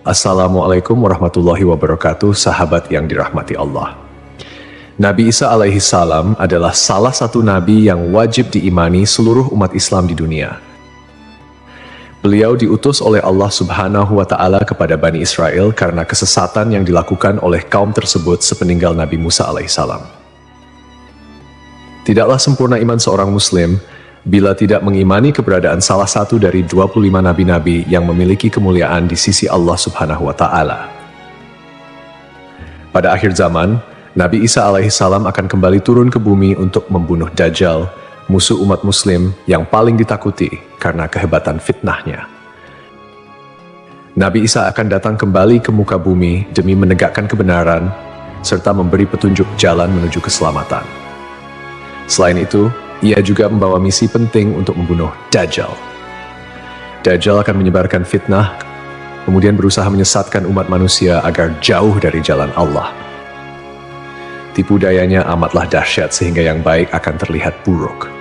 Assalamualaikum warahmatullahi wabarakatuh, sahabat yang dirahmati Allah. Nabi Isa alaihi salam adalah salah satu nabi yang wajib diimani seluruh umat Islam di dunia. Beliau diutus oleh Allah Subhanahu wa Ta'ala kepada Bani Israel karena kesesatan yang dilakukan oleh kaum tersebut sepeninggal Nabi Musa alaihi salam. Tidaklah sempurna iman seorang Muslim bila tidak mengimani keberadaan salah satu dari 25 nabi-nabi yang memiliki kemuliaan di sisi Allah Subhanahu wa Ta'ala. Pada akhir zaman, Nabi Isa alaihi salam akan kembali turun ke bumi untuk membunuh Dajjal, musuh umat Muslim yang paling ditakuti karena kehebatan fitnahnya. Nabi Isa akan datang kembali ke muka bumi demi menegakkan kebenaran serta memberi petunjuk jalan menuju keselamatan. Selain itu, ia juga membawa misi penting untuk membunuh Dajjal. Dajjal akan menyebarkan fitnah, kemudian berusaha menyesatkan umat manusia agar jauh dari jalan Allah. Tipu dayanya amatlah dahsyat sehingga yang baik akan terlihat buruk.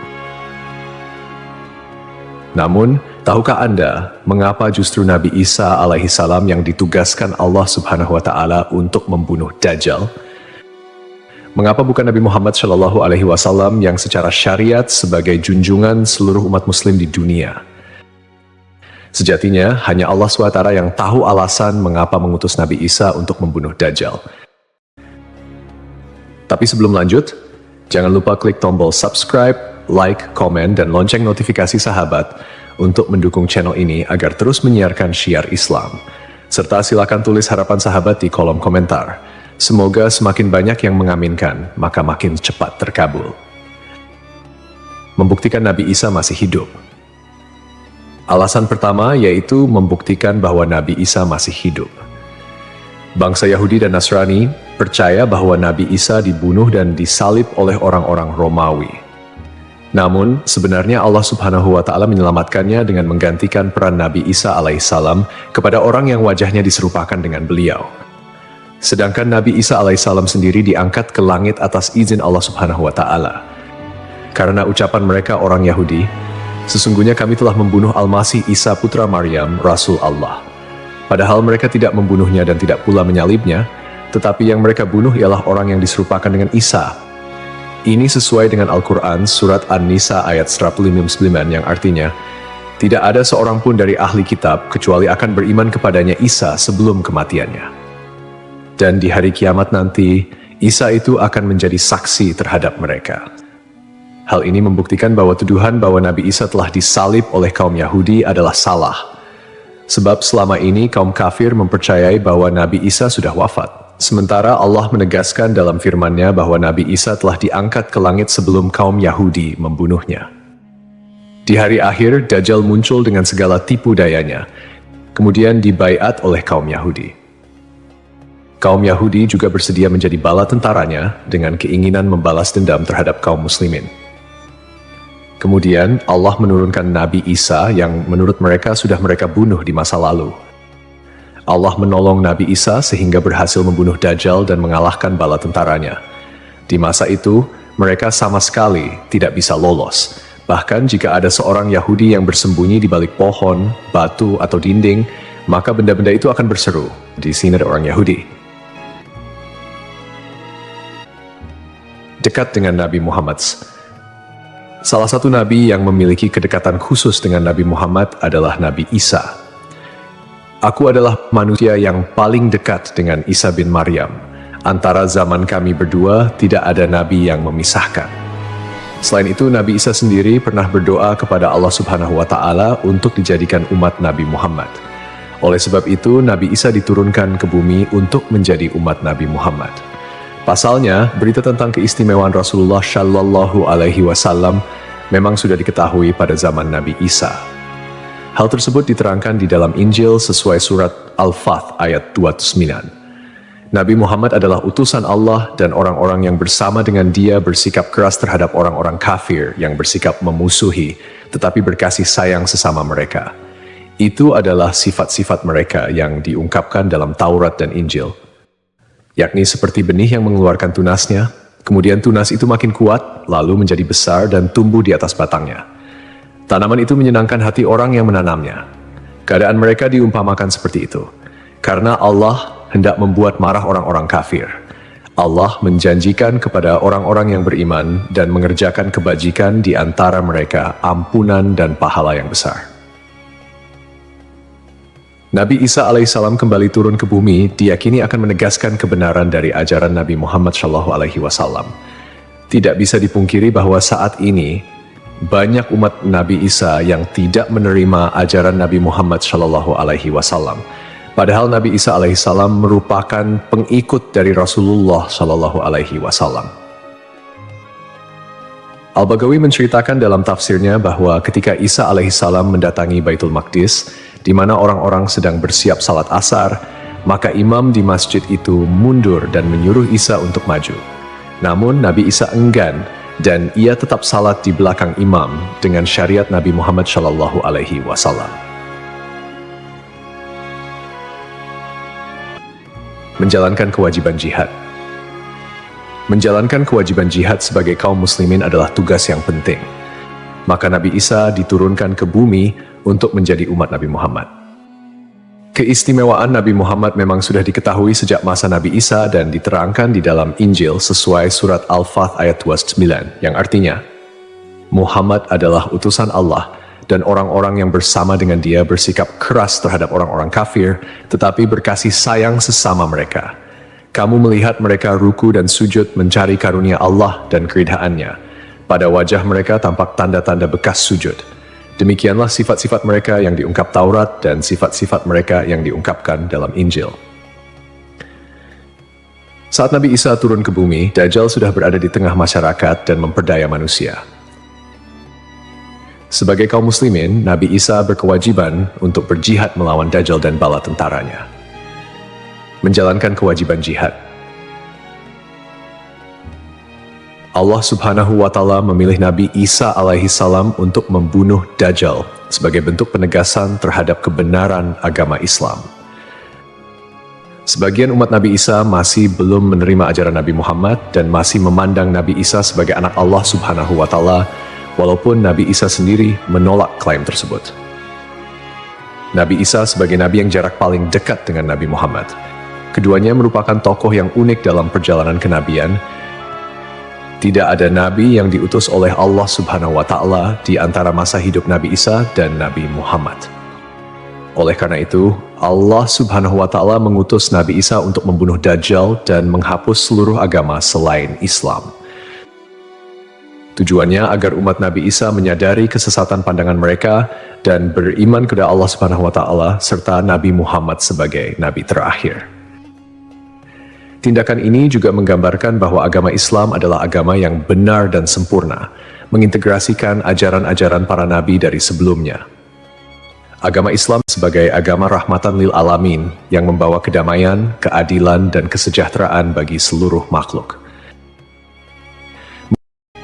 Namun, tahukah Anda mengapa justru Nabi Isa alaihi salam yang ditugaskan Allah Subhanahu wa Ta'ala untuk membunuh Dajjal? Mengapa bukan Nabi Muhammad Shallallahu Alaihi Wasallam yang secara syariat sebagai junjungan seluruh umat Muslim di dunia? Sejatinya, hanya Allah SWT yang tahu alasan mengapa mengutus Nabi Isa untuk membunuh Dajjal. Tapi sebelum lanjut, jangan lupa klik tombol subscribe, like, komen, dan lonceng notifikasi sahabat untuk mendukung channel ini agar terus menyiarkan syiar Islam. Serta silakan tulis harapan sahabat di kolom komentar. Semoga semakin banyak yang mengaminkan, maka makin cepat terkabul. Membuktikan Nabi Isa masih hidup. Alasan pertama yaitu membuktikan bahwa Nabi Isa masih hidup. Bangsa Yahudi dan Nasrani percaya bahwa Nabi Isa dibunuh dan disalib oleh orang-orang Romawi. Namun, sebenarnya Allah Subhanahu wa Ta'ala menyelamatkannya dengan menggantikan peran Nabi Isa alaihissalam kepada orang yang wajahnya diserupakan dengan beliau. Sedangkan Nabi Isa alaihissalam sendiri diangkat ke langit atas izin Allah Subhanahu wa Ta'ala. Karena ucapan mereka orang Yahudi, sesungguhnya kami telah membunuh Al-Masih Isa putra Maryam, Rasul Allah. Padahal mereka tidak membunuhnya dan tidak pula menyalibnya, tetapi yang mereka bunuh ialah orang yang diserupakan dengan Isa. Ini sesuai dengan Al-Quran surat An-Nisa ayat 159 yang artinya, tidak ada seorang pun dari ahli kitab kecuali akan beriman kepadanya Isa sebelum kematiannya. Dan di hari kiamat nanti, Isa itu akan menjadi saksi terhadap mereka. Hal ini membuktikan bahwa tuduhan bahwa Nabi Isa telah disalib oleh kaum Yahudi adalah salah. Sebab selama ini kaum kafir mempercayai bahwa Nabi Isa sudah wafat. Sementara Allah menegaskan dalam firman-Nya bahwa Nabi Isa telah diangkat ke langit sebelum kaum Yahudi membunuhnya. Di hari akhir, Dajjal muncul dengan segala tipu dayanya, kemudian dibaiat oleh kaum Yahudi. Kaum Yahudi juga bersedia menjadi bala tentaranya dengan keinginan membalas dendam terhadap kaum muslimin. Kemudian Allah menurunkan Nabi Isa yang menurut mereka sudah mereka bunuh di masa lalu. Allah menolong Nabi Isa sehingga berhasil membunuh Dajjal dan mengalahkan bala tentaranya. Di masa itu, mereka sama sekali tidak bisa lolos. Bahkan jika ada seorang Yahudi yang bersembunyi di balik pohon, batu, atau dinding, maka benda-benda itu akan berseru, "Di sini ada orang Yahudi." Dekat dengan Nabi Muhammad. Salah satu nabi yang memiliki kedekatan khusus dengan Nabi Muhammad adalah Nabi Isa. Aku adalah manusia yang paling dekat dengan Isa bin Maryam. Antara zaman kami berdua tidak ada nabi yang memisahkan. Selain itu, Nabi Isa sendiri pernah berdoa kepada Allah Subhanahu wa Ta'ala untuk dijadikan umat Nabi Muhammad. Oleh sebab itu, Nabi Isa diturunkan ke bumi untuk menjadi umat Nabi Muhammad. Pasalnya, berita tentang keistimewaan Rasulullah Shallallahu Alaihi Wasallam memang sudah diketahui pada zaman Nabi Isa. Hal tersebut diterangkan di dalam Injil sesuai surat Al-Fath ayat 29. Nabi Muhammad adalah utusan Allah dan orang-orang yang bersama dengan dia bersikap keras terhadap orang-orang kafir yang bersikap memusuhi, tetapi berkasih sayang sesama mereka. Itu adalah sifat-sifat mereka yang diungkapkan dalam Taurat dan Injil. Yakni seperti benih yang mengeluarkan tunasnya, kemudian tunas itu makin kuat, lalu menjadi besar dan tumbuh di atas batangnya. Tanaman itu menyenangkan hati orang yang menanamnya. Keadaan mereka diumpamakan seperti itu. Karena Allah hendak membuat marah orang-orang kafir. Allah menjanjikan kepada orang-orang yang beriman dan mengerjakan kebajikan di antara mereka ampunan dan pahala yang besar. Nabi Isa alaihissalam kembali turun ke bumi diyakini akan menegaskan kebenaran dari ajaran Nabi Muhammad SAW. Tidak bisa dipungkiri bahwa saat ini banyak umat Nabi Isa yang tidak menerima ajaran Nabi Muhammad SAW. Padahal Nabi Isa alaihissalam merupakan pengikut dari Rasulullah SAW. Al-Baghawi menceritakan dalam tafsirnya bahwa ketika Isa alaihissalam mendatangi Baitul Maqdis, di mana orang-orang sedang bersiap salat asar, maka imam di masjid itu mundur dan menyuruh Isa untuk maju. Namun Nabi Isa enggan dan ia tetap salat di belakang imam dengan syariat Nabi Muhammad SAW. Menjalankan kewajiban jihad. Menjalankan kewajiban jihad sebagai kaum muslimin adalah tugas yang penting. Maka Nabi Isa diturunkan ke bumi untuk menjadi umat Nabi Muhammad. Keistimewaan Nabi Muhammad memang sudah diketahui sejak masa Nabi Isa dan diterangkan di dalam Injil sesuai surat Al-Fath ayat 29, yang artinya, Muhammad adalah utusan Allah dan orang-orang yang bersama dengan dia bersikap keras terhadap orang-orang kafir, tetapi berkasih sayang sesama mereka. Kamu melihat mereka ruku dan sujud mencari karunia Allah dan keridhaannya. Pada wajah mereka tampak tanda-tanda bekas sujud. Demikianlah sifat-sifat mereka yang diungkap Taurat dan sifat-sifat mereka yang diungkapkan dalam Injil. Saat Nabi Isa turun ke bumi, Dajjal sudah berada di tengah masyarakat dan memperdaya manusia. Sebagai kaum muslimin, Nabi Isa berkewajiban untuk berjihad melawan Dajjal dan bala tentaranya. Menjalankan kewajiban jihad. Allah Subhanahu wa Ta'ala memilih Nabi Isa alaihissalam untuk membunuh Dajjal sebagai bentuk penegasan terhadap kebenaran agama Islam. Sebagian umat Nabi Isa masih belum menerima ajaran Nabi Muhammad dan masih memandang Nabi Isa sebagai anak Allah Subhanahu wa Ta'ala, walaupun Nabi Isa sendiri menolak klaim tersebut. Nabi Isa sebagai nabi yang jarak paling dekat dengan Nabi Muhammad. Keduanya merupakan tokoh yang unik dalam perjalanan kenabian. Tidak ada nabi yang diutus oleh Allah Subhanahu wa Ta'ala di antara masa hidup Nabi Isa dan Nabi Muhammad. Oleh karena itu, Allah Subhanahu wa Ta'ala mengutus Nabi Isa untuk membunuh Dajjal dan menghapus seluruh agama selain Islam. Tujuannya agar umat Nabi Isa menyadari kesesatan pandangan mereka dan beriman kepada Allah Subhanahu wa Ta'ala serta Nabi Muhammad sebagai nabi terakhir. Tindakan ini juga menggambarkan bahwa agama Islam adalah agama yang benar dan sempurna, mengintegrasikan ajaran-ajaran para nabi dari sebelumnya. Agama Islam sebagai agama rahmatan lil alamin yang membawa kedamaian, keadilan, dan kesejahteraan bagi seluruh makhluk.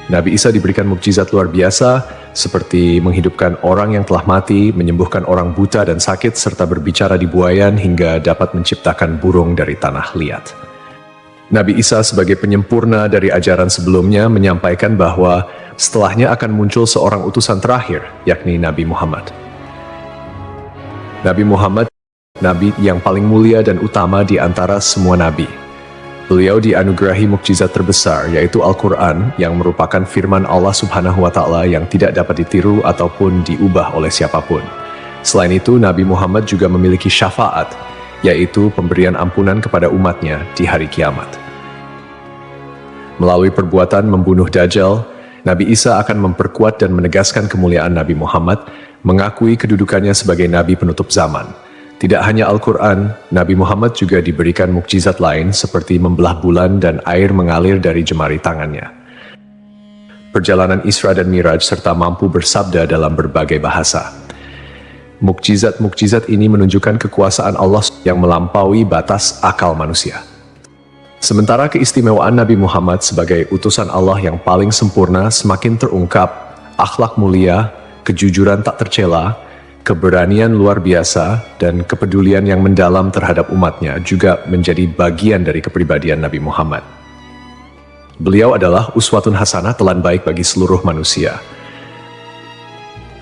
Nabi Isa diberikan mukjizat luar biasa seperti menghidupkan orang yang telah mati, menyembuhkan orang buta dan sakit, serta berbicara di buayan hingga dapat menciptakan burung dari tanah liat. Nabi Isa sebagai penyempurna dari ajaran sebelumnya menyampaikan bahwa setelahnya akan muncul seorang utusan terakhir, yakni Nabi Muhammad. Nabi Muhammad, nabi yang paling mulia dan utama di antara semua nabi. Beliau dianugerahi mukjizat terbesar, yaitu Al-Quran, yang merupakan firman Allah Subhanahu wa Ta'ala yang tidak dapat ditiru ataupun diubah oleh siapapun. Selain itu, Nabi Muhammad juga memiliki syafaat, yaitu pemberian ampunan kepada umatnya di hari kiamat. Melalui perbuatan membunuh Dajjal, Nabi Isa akan memperkuat dan menegaskan kemuliaan Nabi Muhammad, mengakui kedudukannya sebagai nabi penutup zaman. Tidak hanya Al-Quran, Nabi Muhammad juga diberikan mukjizat lain seperti membelah bulan dan air mengalir dari jemari tangannya. Perjalanan Isra dan Miraj serta mampu bersabda dalam berbagai bahasa. Mukjizat-mukjizat ini menunjukkan kekuasaan Allah yang melampaui batas akal manusia. Sementara keistimewaan Nabi Muhammad sebagai utusan Allah yang paling sempurna semakin terungkap, akhlak mulia, kejujuran tak tercela, keberanian luar biasa, dan kepedulian yang mendalam terhadap umatnya juga menjadi bagian dari kepribadian Nabi Muhammad. Beliau adalah uswatun hasanah, telan baik bagi seluruh manusia.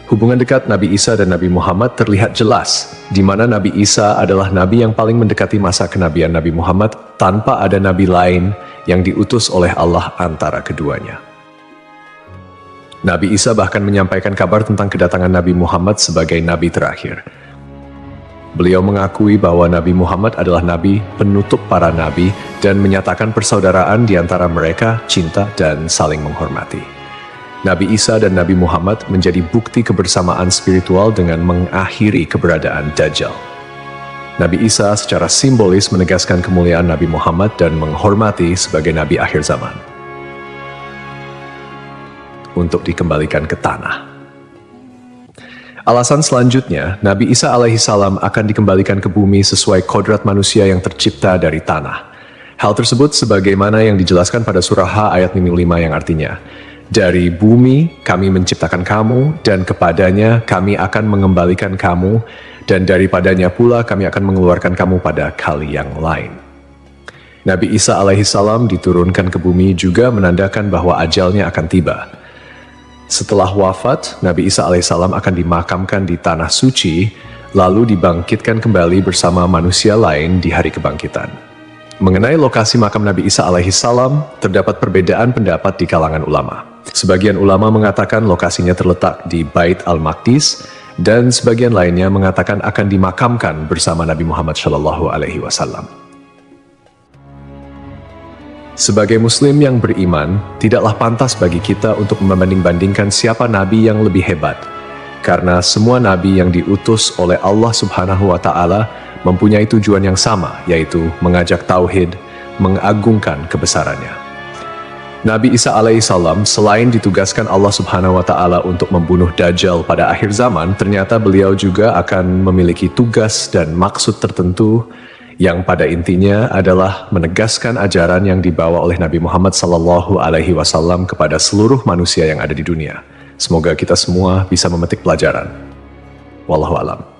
Hubungan dekat Nabi Isa dan Nabi Muhammad terlihat jelas, di mana Nabi Isa adalah nabi yang paling mendekati masa kenabian Nabi Muhammad tanpa ada nabi lain yang diutus oleh Allah antara keduanya. Nabi Isa bahkan menyampaikan kabar tentang kedatangan Nabi Muhammad sebagai nabi terakhir. Beliau mengakui bahwa Nabi Muhammad adalah nabi penutup para nabi dan menyatakan persaudaraan di antara mereka, cinta dan saling menghormati. Nabi Isa dan Nabi Muhammad menjadi bukti kebersamaan spiritual dengan mengakhiri keberadaan Dajjal. Nabi Isa secara simbolis menegaskan kemuliaan Nabi Muhammad dan menghormati sebagai nabi akhir zaman. Untuk dikembalikan ke tanah. Alasan selanjutnya, Nabi Isa alaihissalam akan dikembalikan ke bumi sesuai kodrat manusia yang tercipta dari tanah. Hal tersebut sebagaimana yang dijelaskan pada surah H ayat 5 yang artinya, dari bumi kami menciptakan kamu, dan kepadanya kami akan mengembalikan kamu, dan daripadanya pula kami akan mengeluarkan kamu pada kali yang lain. Nabi Isa alaihissalam diturunkan ke bumi juga menandakan bahwa ajalnya akan tiba. Setelah wafat, Nabi Isa alaihissalam akan dimakamkan di tanah suci, lalu dibangkitkan kembali bersama manusia lain di hari kebangkitan. Mengenai lokasi makam Nabi Isa alaihissalam, terdapat perbedaan pendapat di kalangan ulama. Sebagian ulama mengatakan lokasinya terletak di Bait al-Maqdis, dan sebagian lainnya mengatakan akan dimakamkan bersama Nabi Muhammad SAW. Sebagai muslim yang beriman, tidaklah pantas bagi kita untuk membanding-bandingkan siapa nabi yang lebih hebat, karena semua nabi yang diutus oleh Allah Subhanahu wa Ta'ala mempunyai tujuan yang sama, yaitu mengajak tauhid, mengagungkan kebesarannya. Nabi Isa alaihissalam selain ditugaskan Allah Subhanahu wa Ta'ala untuk membunuh Dajjal pada akhir zaman, ternyata beliau juga akan memiliki tugas dan maksud tertentu yang pada intinya adalah menegaskan ajaran yang dibawa oleh Nabi Muhammad SAW kepada seluruh manusia yang ada di dunia. Semoga kita semua bisa memetik pelajaran. Wallahu a'lam.